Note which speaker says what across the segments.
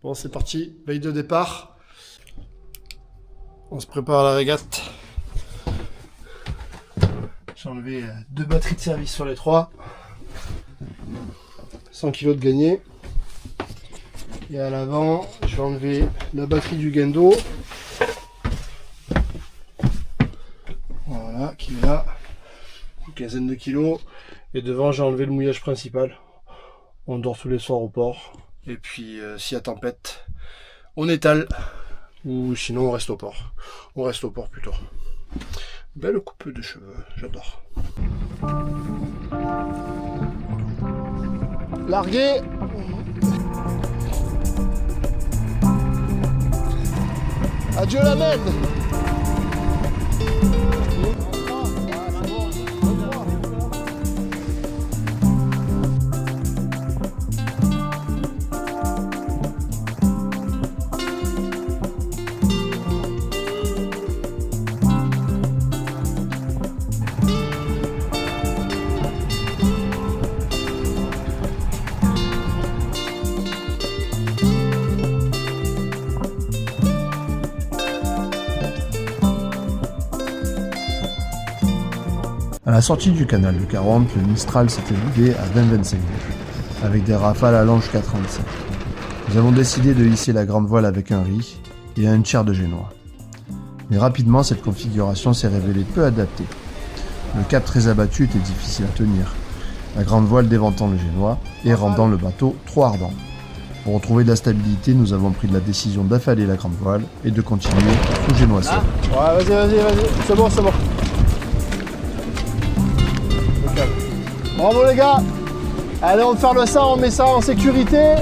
Speaker 1: Bon, c'est parti, veille de départ. On se prépare à la régate. J'ai enlevé 2 batteries de service sur les 3. 100 kg de gagné. Et à l'avant, je vais enlever la batterie du Gendo. Voilà, qui est là. Une quinzaine de kilos. Et devant, j'ai enlevé le mouillage principal. On dort tous les soirs au port. Et puis, s'il y a tempête, on étale. Ou sinon, on reste au port. On reste au port plutôt. Belle coupe de cheveux, j'adore. Largué. Adieu la mène.
Speaker 2: À la sortie du canal de 40, le Mistral s'était levé à 20-25 nœuds, avec des rafales allant jusqu'à 35. Nous avons décidé de hisser la grande voile avec un riz et un tiers de génois. Mais rapidement, cette configuration s'est révélée peu adaptée. Le cap très abattu était difficile à tenir, la grande voile déventant le génois et rendant le bateau trop ardent. Pour retrouver de la stabilité, nous avons pris la décision d'affaler la grande voile et de continuer sous génois seul.
Speaker 1: Ouais, vas-y, c'est bon, c'est bon. Bravo les gars. Allez, on ferme ça, on met ça en sécurité.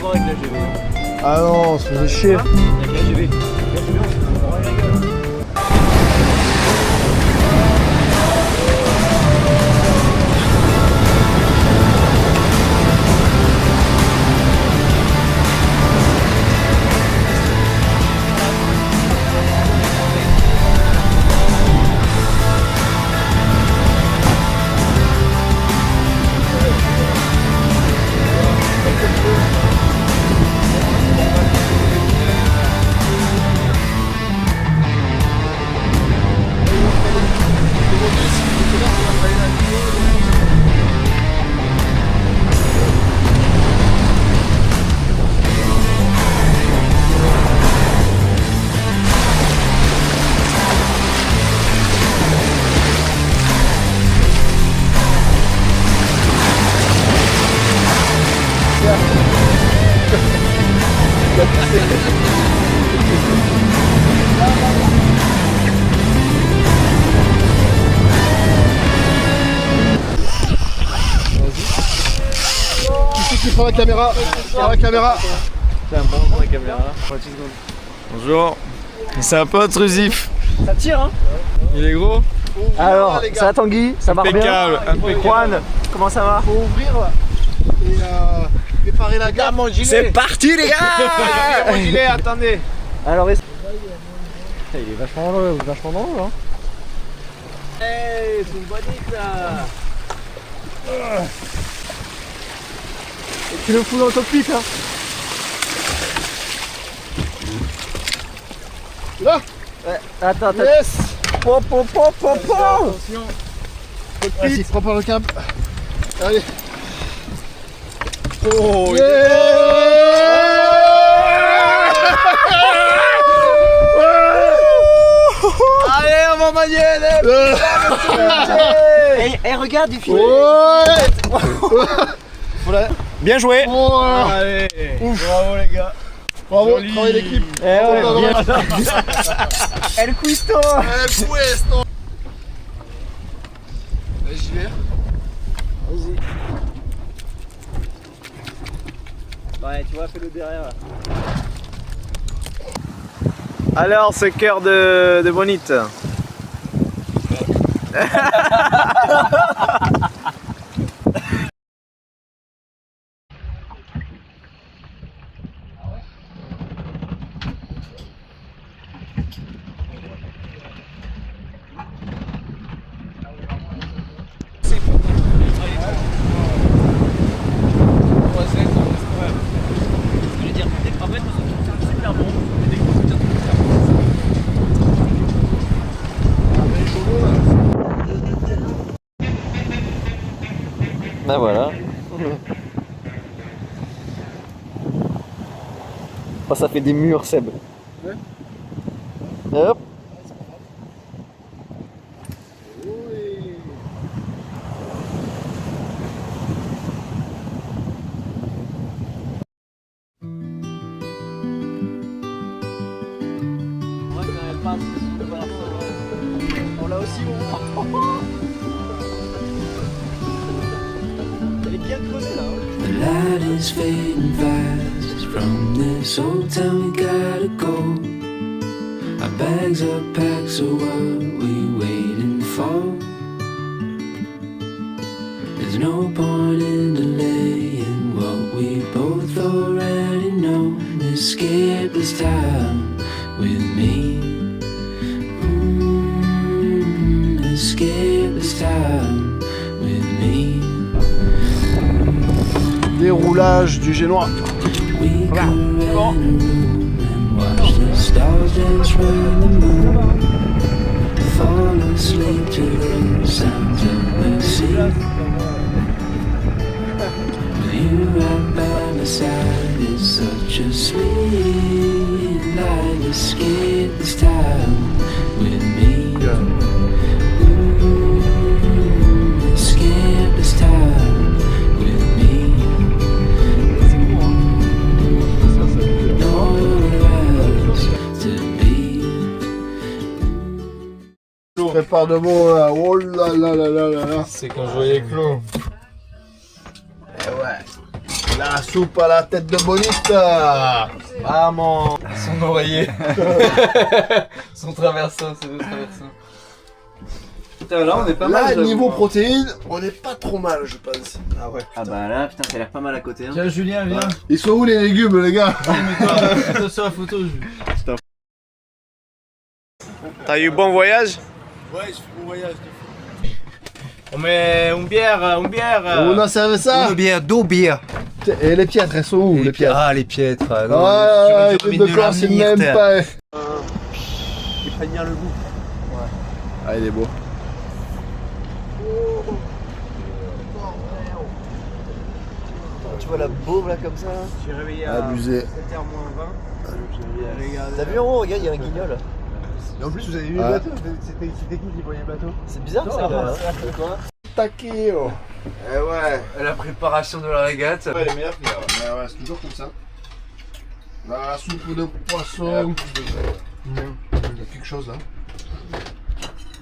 Speaker 3: Avec la GV.
Speaker 1: Ah non, on se faisait chier.
Speaker 3: Avec la GV.
Speaker 1: Qui prend la caméra? Prends la caméra.
Speaker 3: Tiens, prends la caméra. 30 secondes.
Speaker 4: Bonjour, c'est un pote Rusif.
Speaker 3: Ça tire, hein?
Speaker 4: Il est gros?
Speaker 3: Alors, ça va Tanguy? Ça marche bien?
Speaker 4: Impeccable, impeccable.
Speaker 3: Juan, comment ça va?
Speaker 1: Faut ouvrir et préparer la gamme.
Speaker 4: C'est parti les gars.
Speaker 3: Mon gilet, attendez. Alors, il est vachement dans l'eau, hein? Hey, c'est une bonne idée là.
Speaker 1: Et tu le fous dans le cockpit, hein. Là.
Speaker 3: Ouais, attends.
Speaker 1: Yes.
Speaker 3: Pop.
Speaker 1: Vas-y, prends le câble. Allez.
Speaker 4: Oh,
Speaker 3: Allez, on va manier. Et regarde, il filme.
Speaker 1: Voilà.
Speaker 4: bien joué.
Speaker 3: Allez, bravo les gars.
Speaker 1: Bravo,
Speaker 4: Joli.
Speaker 1: travail d'équipe.
Speaker 3: El Cuisto.
Speaker 1: Puesto. J'y vais.
Speaker 3: Vas-y. Ouais, tu vois, fais-le derrière là. Alors, ce cœur de bonite. Ben voilà. Oh, ça fait des murs, Seb. Ouais. Hop. On l'a aussi bon. Elle est bien creusée là.
Speaker 5: The light is fading fast. From this old town we gotta go. Our bags are packed, so what we waiting for? There's no point in delaying what we both already know. Escape this time with me. Escape this time with me.
Speaker 2: Déroulage du génois.
Speaker 5: We could rent a room and watch the stars dance round the moon. Fall asleep to the sounds of the sea. With you right by my side, it's such a sweet life. Escape this time with me. Escape this time with me.
Speaker 2: Prépare de bon là. Oh là là là là là là.
Speaker 4: C'est quand je voyais Clos.
Speaker 2: Eh ouais. La soupe à la tête de bonite.
Speaker 4: Ah mon... Son oreiller. Son traversin, c'est le traversin. Putain, là on est pas mal.
Speaker 2: Là, niveau protéines, on est pas trop mal, je pense.
Speaker 3: Ah ouais. Ah bah là, putain, ça a l'air pas mal à côté. Hein.
Speaker 4: Tiens, Julien, viens.
Speaker 2: Ils sont où les légumes, les gars?
Speaker 4: Mets-toi sur la photo, Julien.
Speaker 3: T'as eu bon voyage?
Speaker 2: Ouais, je fais mon voyage.
Speaker 3: On met une bière,
Speaker 2: On a servi ça?
Speaker 4: Deux bières.
Speaker 2: Et les piètres, elles sont où les piètres?
Speaker 4: Ah, les piètres.
Speaker 2: Ah, les deux corps, c'est même pas.
Speaker 3: Il ferait bien le goût.
Speaker 2: Ouais. Ah, il est beau.
Speaker 3: Tu vois la bourbe là comme ça? J'ai réveillé à
Speaker 2: Abusé.
Speaker 3: 7h-20. T'as vu en haut, regarde, il y a un guignol.
Speaker 1: Et en plus, vous avez vu le bateau? C'était qui voyait le bateau?
Speaker 3: C'est bizarre ça, là.
Speaker 2: Takeo.
Speaker 1: Eh ouais.
Speaker 4: La préparation de la régate.
Speaker 1: Ouais, les meilleurs filets, ouais. Ouais, c'est toujours comme ça. La soupe de poisson. Il y a quelque chose là.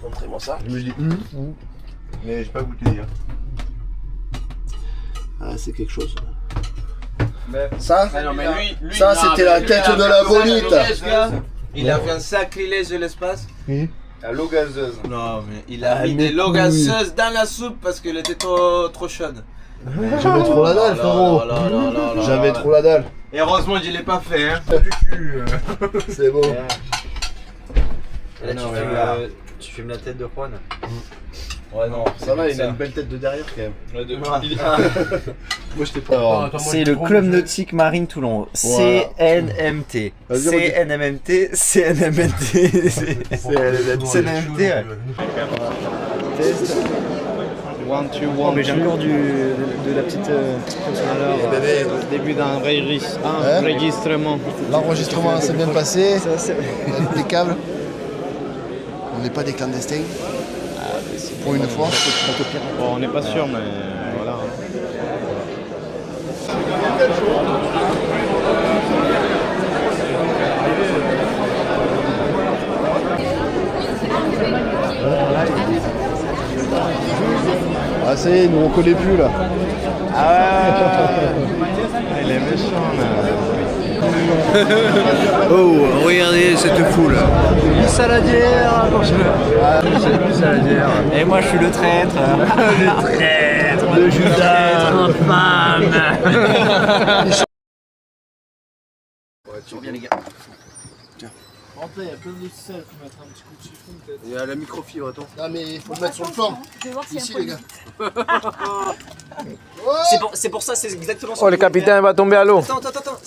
Speaker 1: Montrez-moi ça. Je me dis mais j'ai pas goûté hier. Ah, c'est quelque chose. Ça,
Speaker 3: Ah non, mais lui
Speaker 2: ça c'était la tête de la bonite.
Speaker 3: Il a fait un sacrilège de l'espace.
Speaker 2: Oui.
Speaker 1: La l'eau gazeuse.
Speaker 3: Non, mais il a mis de l'eau gazeuse dans la soupe parce qu'elle était trop chaude.
Speaker 2: J'avais trop la dalle, frérot. J'avais trop la dalle.
Speaker 3: Et heureusement, je l'ai pas fait. Hein.
Speaker 1: Du cul.
Speaker 2: C'est beau.
Speaker 3: Et là, tu filmes la tête de Juan.
Speaker 1: Ouais, non, ça va, il a une belle tête de derrière quand même. Moi je t'ai pas.
Speaker 3: C'est le Club Nautique Marine Toulon. CNMT. CNMT. CNMT. CNMT, ouais. Test.
Speaker 6: One, two, one,
Speaker 3: Mais j'ai encore de la petite.
Speaker 6: Alors, début d'un enregistrement.
Speaker 2: L'enregistrement s'est bien passé. Impeccable. On n'est pas des clandestins. Pour une fois.
Speaker 6: Bon, on n'est pas sûr, mais voilà.
Speaker 2: Ah ça y est, nous on connaît plus là.
Speaker 6: Il est méchant là.
Speaker 3: Oh, regardez cette foule.
Speaker 1: Saladière,
Speaker 3: C'est saladière. Et moi, je suis le traître.
Speaker 1: le traître de Judas, infâme.
Speaker 3: Bien les gars.
Speaker 1: Rentrez, il y a plein de sel, faut mettre un petit coup de chiffon peut-être.
Speaker 2: Il y a la microfibre, attends.
Speaker 1: Ah mais il faut le mettre sur le flanc.
Speaker 7: Je vais voir si
Speaker 1: Ici les gars.
Speaker 3: C'est pour ça, c'est exactement ça.
Speaker 6: Oh, le capitaine va tomber à l'eau.
Speaker 3: Attends.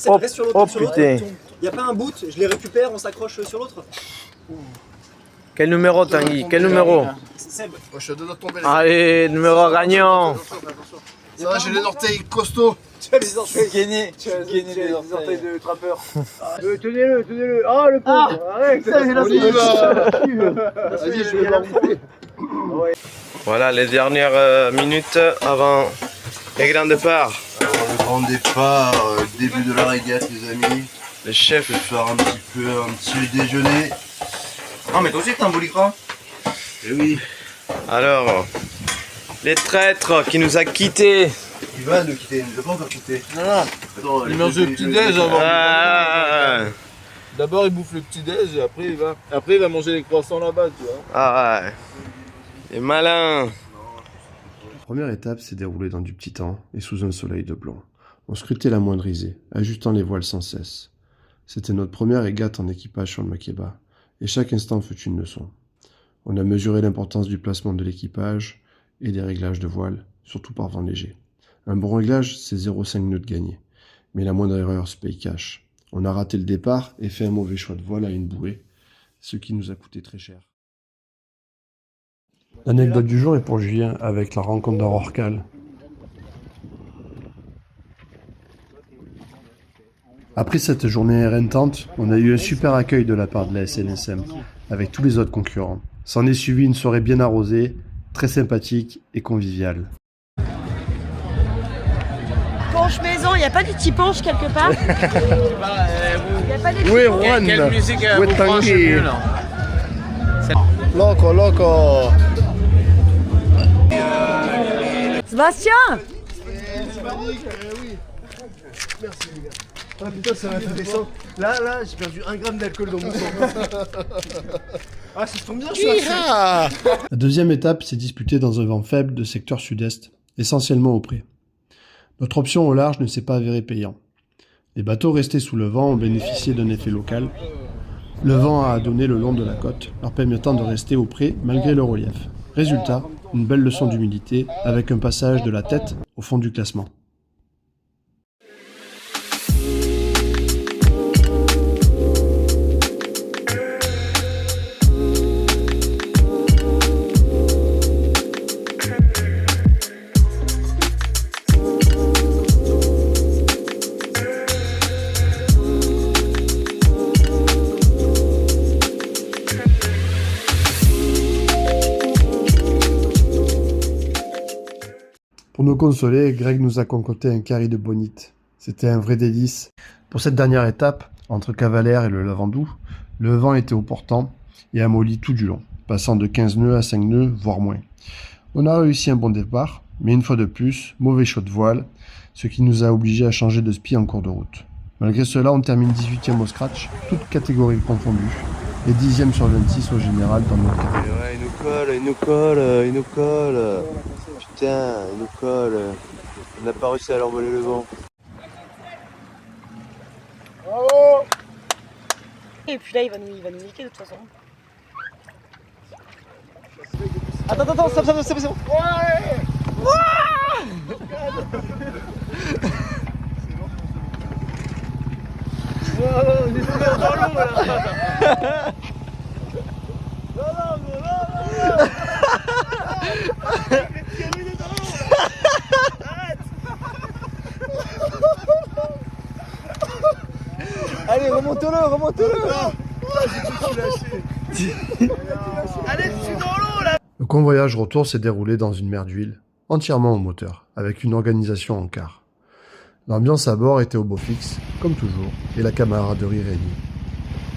Speaker 6: Oh,
Speaker 3: Reste sur l'autre.
Speaker 6: oh,
Speaker 3: sur l'autre.
Speaker 6: putain.
Speaker 3: Y a pas un bout, je les récupère, on s'accroche sur l'autre.
Speaker 6: Quel numéro, Tanguy? Quel numéro?
Speaker 3: Seb.
Speaker 1: Moi je te donne de tomber les
Speaker 6: Allez, numéro gagnant.
Speaker 1: Ça va, j'ai les orteils costauds.
Speaker 3: Tu as les orteils.
Speaker 4: Gagné les orteils de trappeur.
Speaker 1: Tenez-le. Ah le pauvre. Arrête. Vas-y, je vais pas bouffer.
Speaker 6: Voilà les dernières minutes avant les grands départs.
Speaker 2: Le grand départ, début de la régate les amis.
Speaker 6: Le chef.
Speaker 2: Je vais faire un petit déjeuner.
Speaker 4: Ah, mais toi aussi, t'as un bolicra.
Speaker 2: Et oui,
Speaker 6: Alors, les traîtres qui nous a quittés.
Speaker 2: il va nous quitter, il ne veut pas encore quitter.
Speaker 4: Non, il mange le petit-déj avant. D'abord, il bouffe le petit-déj et après, il va manger les croissants là-bas, tu vois.
Speaker 6: Ah ouais. Il est malin.
Speaker 2: La première étape s'est déroulée dans du petit temps et sous un soleil de blanc. On scrutait la moindre risée, ajustant les voiles sans cesse. C'était notre première régate en équipage sur le Makeba, et chaque instant fut une leçon. On a mesuré l'importance du placement de l'équipage et des réglages de voile, surtout par vent léger. Un bon réglage, c'est 0,5 nœuds de gagné, mais la moindre erreur se paye cash. On a raté le départ et fait un mauvais choix de voile à une bouée, ce qui nous a coûté très cher. L'anecdote du jour est pour Julien avec la rencontre d'un rorcal. Après cette journée éreintante, on a eu un super accueil de la part de la SNSM, avec tous les autres concurrents. S'en est suivi une soirée bien arrosée, très sympathique et conviviale.
Speaker 7: Penche maison, il n'y a pas du petit penche quelque part? Il n'y a pas des
Speaker 1: Oui,
Speaker 7: petits penches?
Speaker 1: Juan.
Speaker 6: Quelle musique
Speaker 1: Oui,
Speaker 6: vous branche
Speaker 1: Tanguy.
Speaker 6: mieux là?
Speaker 1: Loco.
Speaker 7: Sébastien!
Speaker 1: Merci les gars. Ah putain, ça m'a fait descendre. Là, j'ai perdu 1 gramme d'alcool dans mon sang. Ah, ça se tombe bien, je suis à
Speaker 2: La deuxième étape s'est disputée dans un vent faible de secteur sud-est, essentiellement au pré. Notre option au large ne s'est pas avérée payant. Les bateaux restés sous le vent ont bénéficié d'un effet local. Le vent a donné le long de la côte, leur permettant de rester au pré malgré le relief. Résultat, une belle leçon d'humilité avec un passage de la tête au fond du classement. Pour nous consoler, Greg nous a concocté un curry de bonite. C'était un vrai délice. Pour cette dernière étape, entre Cavalère et le Lavandou, le vent était au portant et amolli tout du long, passant de 15 nœuds à 5 nœuds, voire moins. On a réussi un bon départ, mais une fois de plus, mauvais choix de voile, ce qui nous a obligés à changer de spi en cours de route. Malgré cela, on termine 18e au scratch, toutes catégories confondues, et 10e sur 26 au général dans notre catégorie.
Speaker 6: Ouais, il nous colle. Putain, il nous colle. On n'a pas réussi à leur voler le vent.
Speaker 7: Et puis là, il va nous niquer de toute façon.
Speaker 3: Attends, c'est bon. Allez, remonte-le.
Speaker 2: Le convoyage retour s'est déroulé dans une mer d'huile, entièrement au moteur, avec une organisation en quart. L'ambiance à bord était au beau fixe, comme toujours, et la camaraderie régnait.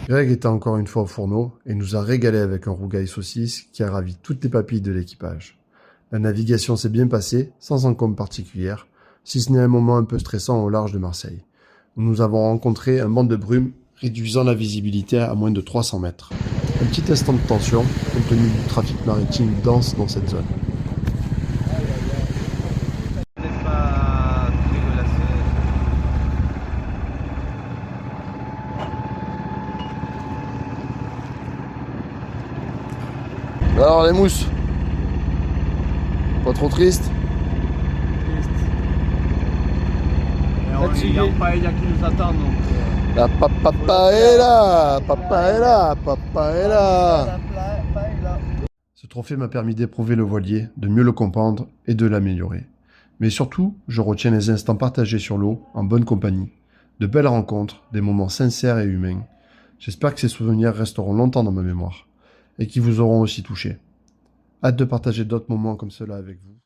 Speaker 2: Greg était encore une fois au fourneau et nous a régalé avec un rougail saucisse qui a ravi toutes les papilles de l'équipage. La navigation s'est bien passée, sans encombre particulière, si ce n'est un moment un peu stressant au large de Marseille, où nous avons rencontré un banc de brume réduisant la visibilité à moins de 300 mètres. Un petit instant de tension, compte tenu du trafic maritime dense dans cette zone. Alors les mousses, pas trop triste?
Speaker 3: Il y a un paella qui nous attend donc.
Speaker 2: La papa est là, papa est là, papa est là. Ce trophée m'a permis d'éprouver le voilier, de mieux le comprendre et de l'améliorer. Mais surtout, je retiens les instants partagés sur l'eau, en bonne compagnie, de belles rencontres, des moments sincères et humains. J'espère que ces souvenirs resteront longtemps dans ma mémoire et qui vous auront aussi touché. Hâte de partager d'autres moments comme cela avec vous.